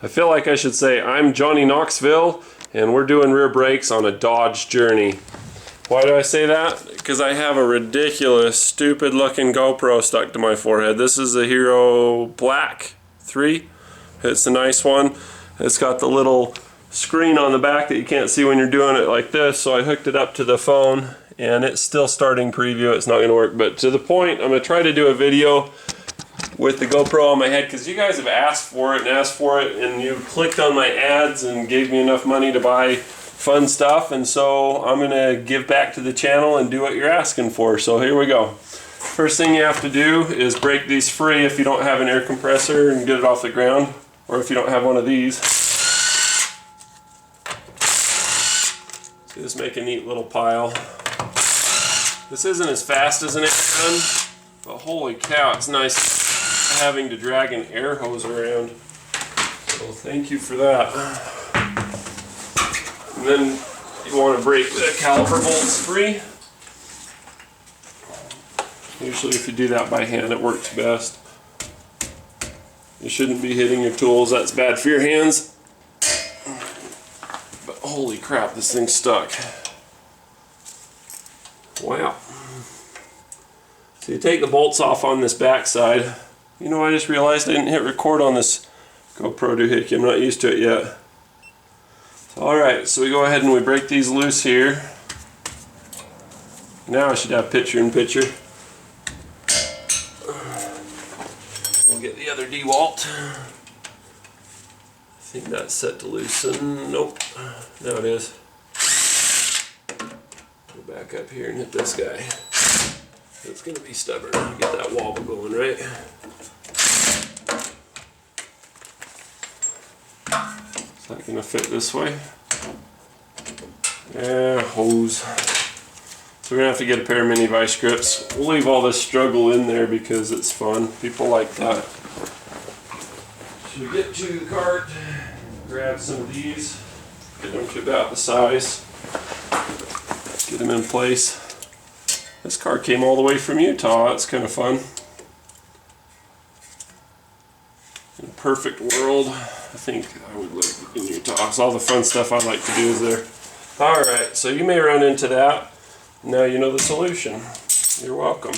I feel like I should say I'm Johnny Knoxville and we're doing rear brakes on a Dodge Journey. Why do I say that? Because I have a ridiculous, stupid looking GoPro stuck to my forehead. This is a Hero Black 3. It's a nice one. It's got the little screen on the back that you can't see when you're doing it like this, so I hooked it up to the phone and it's still starting preview. It's not going to work, but to the point, I'm going to try to do a video with the GoPro on my head because you guys have asked for it and you clicked on my ads and gave me enough money to buy fun stuff, and so I'm going to give back to the channel and do what you're asking for. So here we go. First thing you have to do is break these free if you don't have an air compressor and get it off the ground, or if you don't have one of these. So just make a neat little pile. This isn't as fast as an air gun, but holy cow, it's nice having to drag an air hose around. So thank you for that. And then you want to break the caliper bolts free. Usually if you do that by hand it works best. You shouldn't be hitting your tools, that's bad for your hands. But holy crap, this thing's stuck. Wow. So you take the bolts off on this back side. You know, I just realized I didn't hit record on this GoPro doohickey. I'm not used to it yet. Alright, so we go ahead and we break these loose here. Now I should have picture-in-picture. We'll get the other dewalt. I think that's set to loosen. Nope. Now it is. Go back up here and hit this guy. It's going to be stubborn. Get that wobble going, right? Is that going to fit this way? Yeah, hose. So we're going to have to get a pair of mini vice grips. We'll leave all this struggle in there because it's fun. People like that. Should we get to the cart, grab some of these, get them to about the size, get them in place. This car came all the way from Utah. That's kind of fun. In a perfect world, I think I would live in Utah. So all the fun stuff I like to do is there. Alright, so you may run into that. Now you know the solution. You're welcome.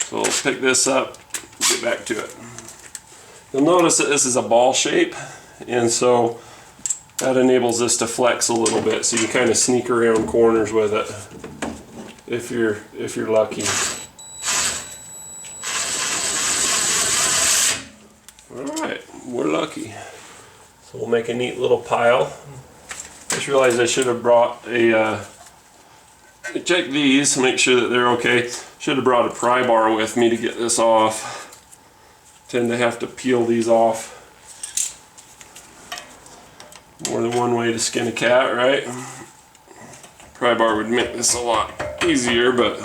So we'll pick this up and get back to it. You'll notice that this is a ball shape, and so that enables this to flex a little bit, so you can kind of sneak around corners with it if you're lucky. Alright, we're lucky. So we'll make a neat little pile. Just realized I should have brought a check these to make sure that they're okay. Should have brought a pry bar with me to get this off. Tend to have to peel these off. More than one way to skin a cat, right? Pry bar would make this a lot easier, but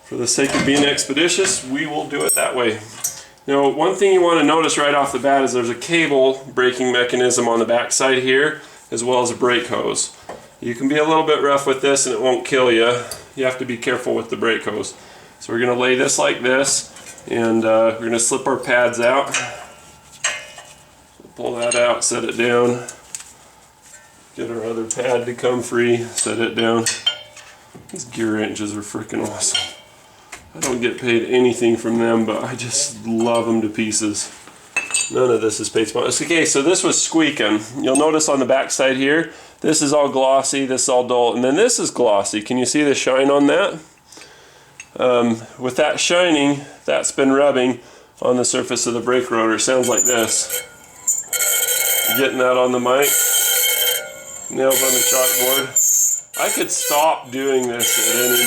for the sake of being expeditious, we will do it that way. Now, one thing you want to notice right off the bat is there's a cable braking mechanism on the back side here, as well as a brake hose. You can be a little bit rough with this and it won't kill you. You have to be careful with the brake hose. So we're going to lay this like this, and we're going to slip our pads out. Pull that out, set it down. Get our other pad to come free, set it down. These gear wrenches are freaking awesome. I don't get paid anything from them, but I just love them to pieces. None of this is paid sponsor. Okay, so this was squeaking. You'll notice on the back side here, this is all glossy, this is all dull, and then this is glossy. Can you see the shine on that? With that shining, that's been rubbing on the surface of the brake rotor. It sounds like this. Getting that on the mic. Nails on the chalkboard. I could stop doing this at any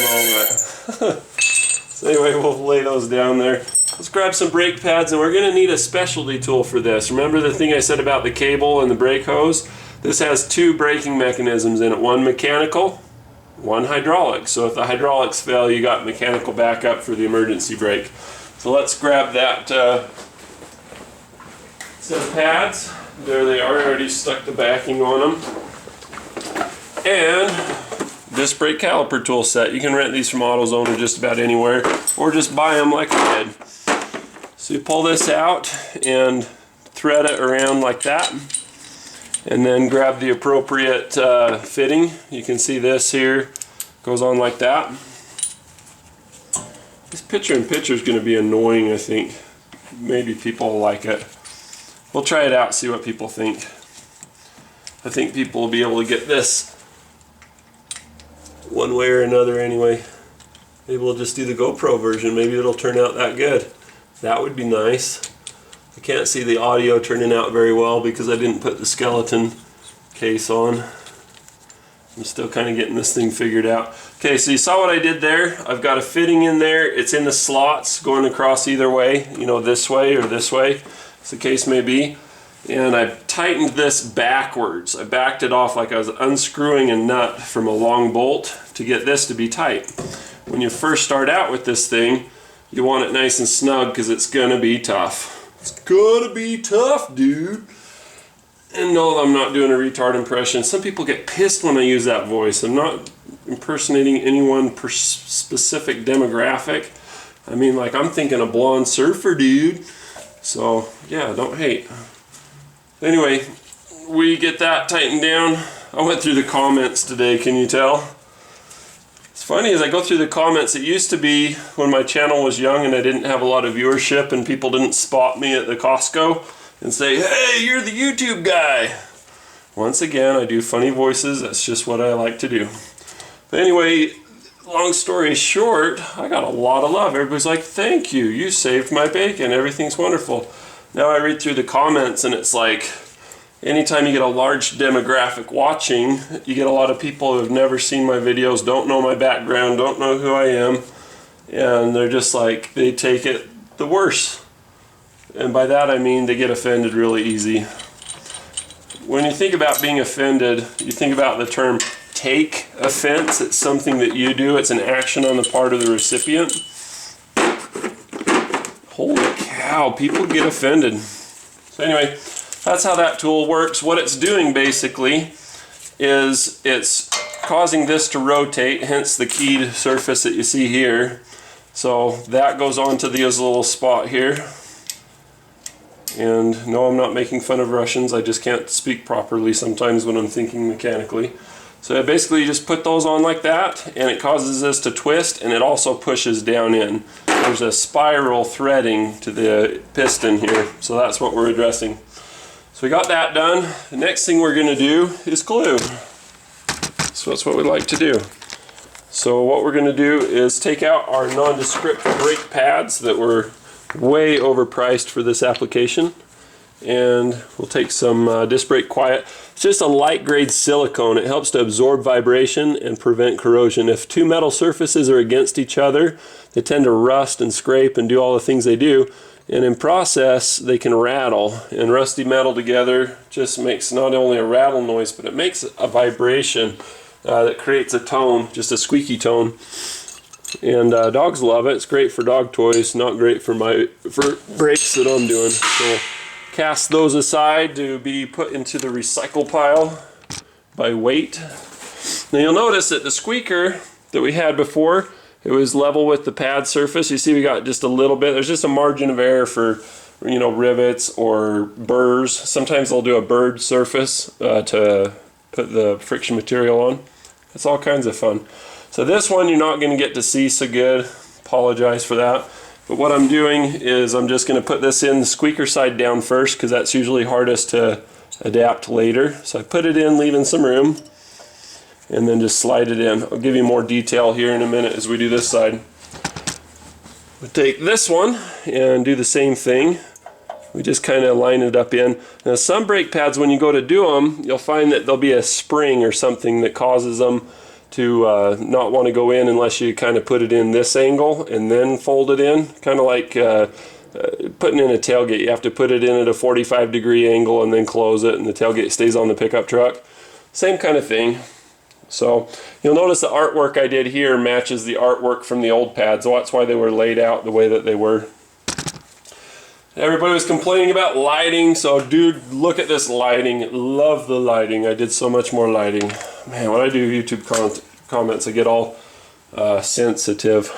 moment. So anyway, we'll lay those down there. Let's grab some brake pads, and we're going to need a specialty tool for this. Remember the thing I said about the cable and the brake hose? This has two braking mechanisms in it. One mechanical, one hydraulic. So if the hydraulics fail, you got mechanical backup for the emergency brake. So let's grab that set of pads. There they are, I already stuck the backing on them. And this brake caliper tool set. You can rent these from AutoZone or just about anywhere, or just buy them like I did. So you pull this out and thread it around like that, and then grab the appropriate fitting. You can see this here goes on like that. This picture-in-picture is going to be annoying, I think. Maybe people will like it. We'll try it out, see what people think. I think people will be able to get this one way or another anyway. Maybe we'll just do the GoPro version. Maybe it'll turn out that good. That would be nice. I can't see the audio turning out very well because I didn't put the skeleton case on. I'm still kind of getting this thing figured out. Okay, so you saw what I did there. I've got a fitting in there. It's in the slots going across either way, you know, this way or this way, as the case may be. And I tightened this backwards. I backed it off like I was unscrewing a nut from a long bolt to get this to be tight. When you first start out with this thing, you want it nice and snug because it's gonna be tough. It's gonna be tough, dude. And no, I'm not doing a retard impression. Some people get pissed when I use that voice. I'm not impersonating anyone specific demographic. I mean, like, I'm thinking a blonde surfer, dude. So, yeah, don't hate. Anyway, we get that tightened down. I went through the comments today, can you tell? It's funny, as I go through the comments, it used to be when my channel was young and I didn't have a lot of viewership and people didn't spot me at the Costco and say, hey, you're the YouTube guy. Once again, I do funny voices. That's just what I like to do. But anyway, long story short, I got a lot of love. Everybody's like, thank you. You saved my bacon. Everything's wonderful. Now I read through the comments and it's like, anytime you get a large demographic watching, you get a lot of people who have never seen my videos, don't know my background, don't know who I am, and they're just like, they take it the worst. And by that I mean they get offended really easy. When you think about being offended, you think about the term take offense. It's something that you do. It's an action on the part of the recipient. Holy cow, people get offended. So anyway, that's how that tool works. What it's doing basically is it's causing this to rotate, hence the keyed surface that you see here. So that goes onto this little spot here. And no, I'm not making fun of Russians. I just can't speak properly sometimes when I'm thinking mechanically. So basically you just put those on like that and it causes this to twist, and it also pushes down in. There's a spiral threading to the piston here, so that's what we're addressing. So we got that done. The next thing we're going to do is glue. So that's what we like to do. So what we're going to do is take out our nondescript brake pads that were way overpriced for this application, and we'll take some disc brake quiet. It's just a light grade silicone. It helps to absorb vibration and prevent corrosion. If two metal surfaces are against each other, they tend to rust and scrape and do all the things they do. And in process, they can rattle. And rusty metal together just makes not only a rattle noise, but it makes a vibration that creates a tone, just a squeaky tone. And dogs love it. It's great for dog toys, not great for brakes that I'm doing. So cast those aside to be put into the recycle pile by weight. Now you'll notice that the squeaker that we had before, it was level with the pad surface. You see we got just a little bit. There's just a margin of error for, you know, rivets or burrs. Sometimes they'll do a burred surface to put the friction material on. It's all kinds of fun. So this one you're not going to get to see so good. Apologize for that. But what I'm doing is I'm just going to put this in the squeaker side down first, because that's usually hardest to adapt later. So I put it in, leaving some room, and then just slide it in. I'll give you more detail here in a minute as we do this side. We take this one and do the same thing. We just kind of line it up in. Now some brake pads, when you go to do them, you'll find that there'll be a spring or something that causes them to not want to go in unless you kind of put it in this angle and then fold it in. Kind of like putting in a tailgate. You have to put it in at a 45-degree angle and then close it, and the tailgate stays on the pickup truck. Same kind of thing. So you'll notice the artwork I did here matches the artwork from the old pads, so that's why they were laid out the way that they were. Everybody was complaining about lighting, so dude, look at this lighting. Love the lighting. I did so much more lighting. Man, when I do YouTube comments, I get all sensitive.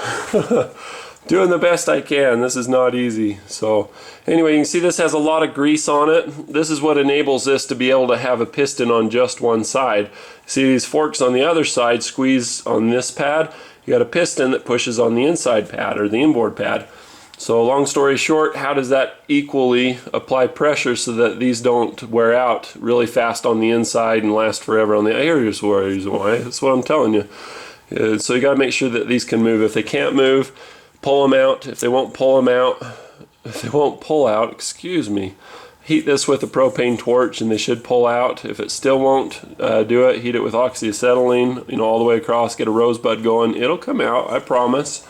Doing the best I can. This is not easy. So anyway, you can see this has a lot of grease on it. This is what enables this to be able to have a piston on just one side. See these forks on the other side squeeze on this pad. You got a piston that pushes on the inside pad or the inboard pad. So long story short, how does that equally apply pressure so that these don't wear out really fast on the inside and last forever on the areas? Why? That's what I'm telling you. So you got to make sure that these can move. If they can't move, pull them out. If they won't pull out, excuse me, heat this with a propane torch and they should pull out. If it still won't do it, heat it with oxyacetylene, you know, all the way across, get a rosebud going. It'll come out, I promise.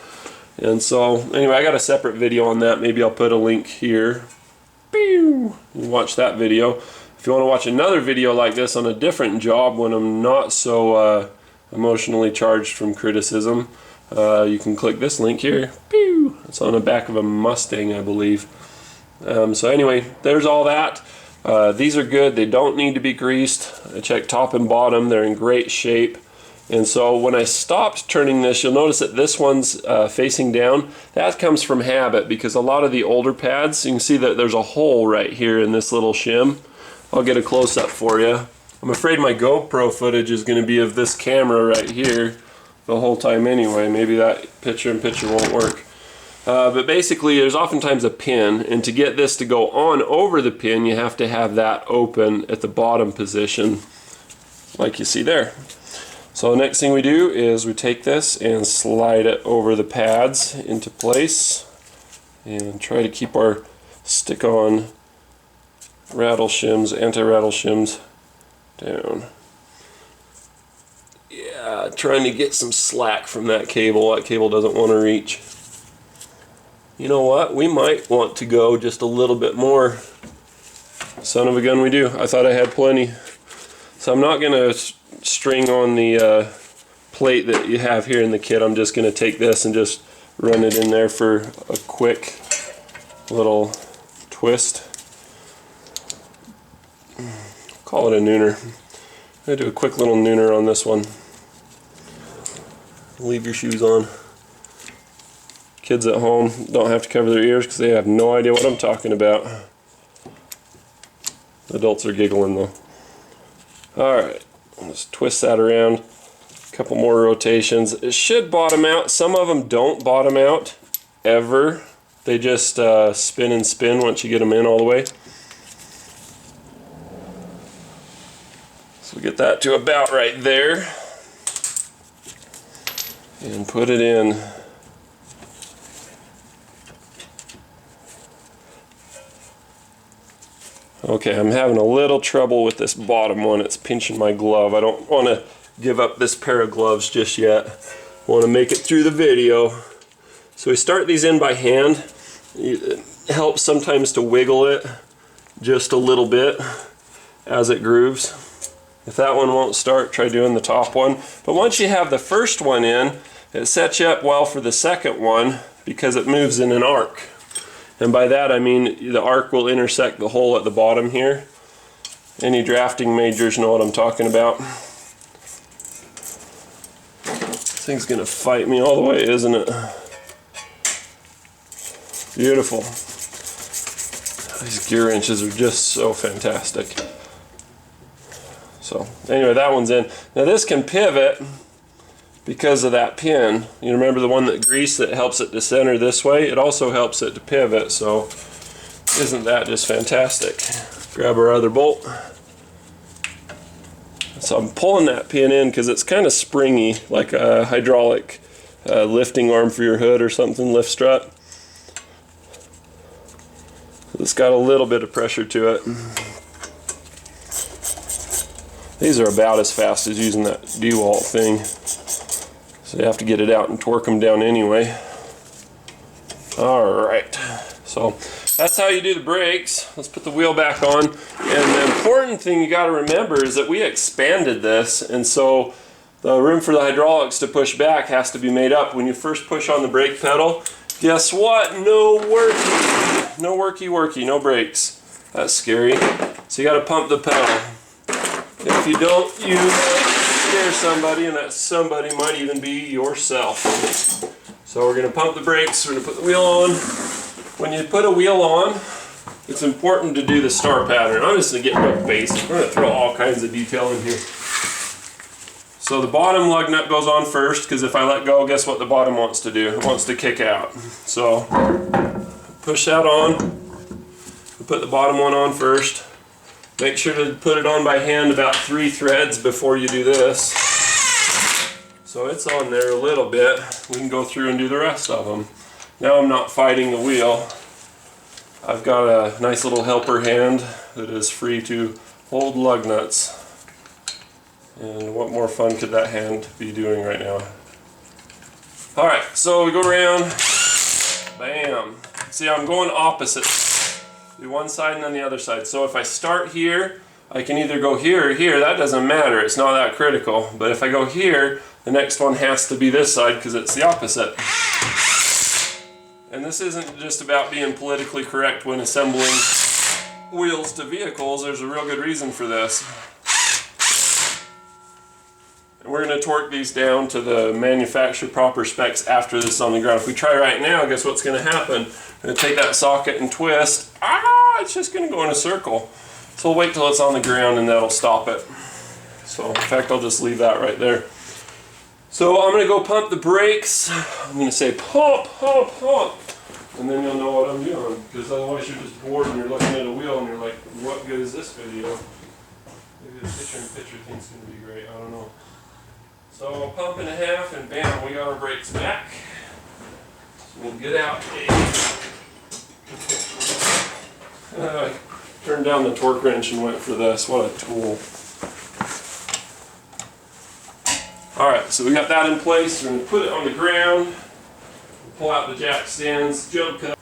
And so, anyway, I got a separate video on that. Maybe I'll put a link here. You can watch that video. If you want to watch another video like this on a different job when I'm not so emotionally charged from criticism, you can click this link here. It's on the back of a Mustang, I believe. So anyway, there's all that. These are good. They don't need to be greased. I checked top and bottom. They're in great shape. And so when I stopped turning this, you'll notice that this one's facing down. That comes from habit because a lot of the older pads, you can see that there's a hole right here in this little shim. I'll get a close-up for you. I'm afraid my GoPro footage is going to be of this camera right here the whole time anyway. Maybe that picture-in-picture won't work. But basically there's oftentimes a pin, and to get this to go on over the pin you have to have that open at the bottom position like you see there. So the next thing we do is we take this and slide it over the pads into place and try to keep our stick-on rattle shims, anti-rattle shims down. Yeah, trying to get some slack from that cable. That cable doesn't want to reach. You know what? We might want to go just a little bit more. Son of a gun we do. I thought I had plenty. So I'm not going to string on the plate that you have here in the kit. I'm just going to take this and just run it in there for a quick little twist. Call it a nooner. I'm going to do a quick little nooner on this one. Leave your shoes on. Kids at home don't have to cover their ears because they have no idea what I'm talking about. Adults are giggling though. Alright, let's twist that around. A couple more rotations. It should bottom out. Some of them don't bottom out ever. They just spin and spin once you get them in all the way. So we get that to about right there. And put it in. Okay, I'm having a little trouble with this bottom one. It's pinching my glove. I don't want to give up this pair of gloves just yet. I want to make it through the video. So we start these in by hand. It helps sometimes to wiggle it just a little bit as it grooves. If that one won't start, try doing the top one. But once you have the first one in, it sets you up well for the second one because it moves in an arc. And by that I mean the arc will intersect the hole at the bottom here. Any drafting majors know what I'm talking about. This thing's gonna fight me all the way, isn't it? Beautiful. These gear wrenches are just so fantastic. So anyway, that one's in. Now this can pivot because of that pin. You remember the one that greased that helps it to center this way? It also helps it to pivot, so isn't that just fantastic? Grab our other bolt. So I'm pulling that pin in because it's kind of springy, like a hydraulic lifting arm for your hood or something, lift strut. It's got a little bit of pressure to it. These are about as fast as using that DeWalt thing. So you have to get it out and torque them down anyway. Alright, so that's how you do the brakes. Let's put the wheel back on. And the important thing you got to remember is that we expanded this, and so the room for the hydraulics to push back has to be made up. When you first push on the brake pedal, guess what? No worky. No worky, no brakes. That's scary. So you got to pump the pedal. If you don't, you scare somebody, and that somebody might even be yourself. So we're going to pump the brakes, we're going to put the wheel on. When you put a wheel on, it's important to do the star pattern. I'm just going to get real basic. We're going to throw all kinds of detail in here. So the bottom lug nut goes on first, because if I let go, guess what the bottom wants to do? It wants to kick out. So push that on. Put the bottom one on first. Make sure to put it on by hand about 3 threads before you do this. So it's on there a little bit. We can go through and do the rest of them. Now I'm not fighting the wheel. I've got a nice little helper hand that is free to hold lug nuts. And what more fun could that hand be doing right now? Alright, so we go around. Bam. See, I'm going opposite. Do one side and then the other side. So if I start here, I can either go here or here. That doesn't matter. It's not that critical. But if I go here, the next one has to be this side because it's the opposite. And this isn't just about being politically correct when assembling wheels to vehicles. There's a real good reason for this. And we're going to torque these down to the manufacturer proper specs after this is on the ground. If we try right now, guess what's going to happen? I'm going to take that socket and twist. It's just going to go in a circle. So we'll wait till it's on the ground and that'll stop it. So in fact, I'll just leave that right there. So I'm going to go pump the brakes. I'm going to say pump, pump, pump. And then you'll know what I'm doing. Because otherwise you're just bored and you're looking at a wheel and you're like, what good is this video? Maybe the picture-in-picture thing's going to be great. I don't know. So pump and a half and bam, we got our brakes back. So we'll get out. I turned down the torque wrench and went for this. What a tool. Alright, so we got that in place. We're going to put it on the ground. Pull out the jack stands, jump cut.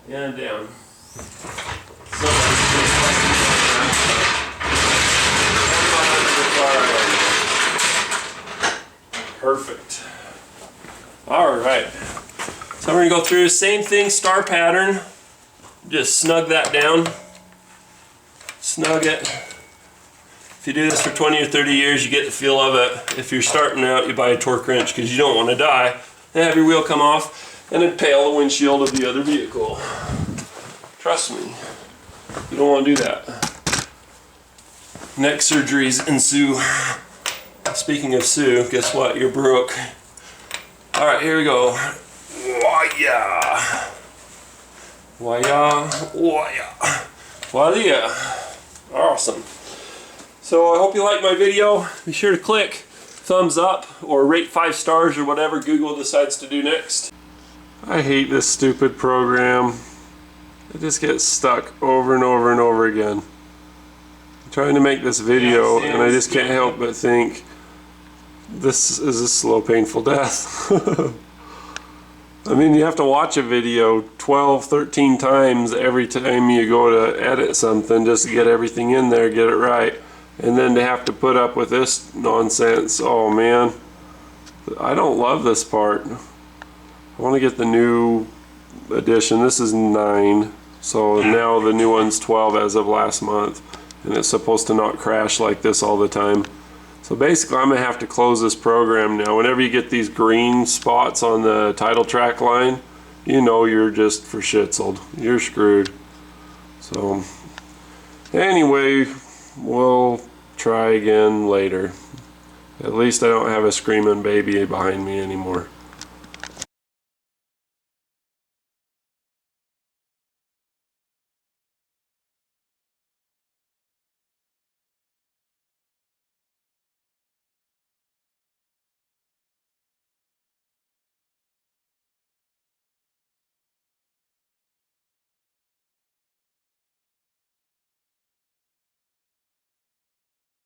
And down. Perfect. Alright. So we're going to go through the same thing, star pattern. Just snug that down. Snug it. If you do this for 20 or 30 years, you get the feel of it. If you're starting out, you buy a torque wrench because you don't want to die. And have your wheel come off and impale the windshield of the other vehicle. Trust me, you don't want to do that. Neck surgeries ensue. Speaking of Sue, guess what? You're broke. Alright, here we go. Wah-ya. Wah-ya. Wah-ya. Wah-ya. Awesome. So I hope you liked my video. Be sure to click thumbs up or rate 5 stars or whatever Google decides to do next. I hate this stupid program. It just gets stuck over and over and over again. I'm trying to make this video and I just can't help but think this is a slow, painful death. I mean, you have to watch a video 12, 13 times every time you go to edit something just to get everything in there, get it right. And then to have to put up with this nonsense. Oh man, I don't love this part. I want to get the new edition. This is 9, so now the new one's 12 as of last month, and it's supposed to not crash like this all the time. So basically I'm gonna have to close this program now. Whenever you get these green spots on the title track line, you know you're just for shitsled. You're screwed. So anyway, we'll try again later. At least I don't have a screaming baby behind me anymore.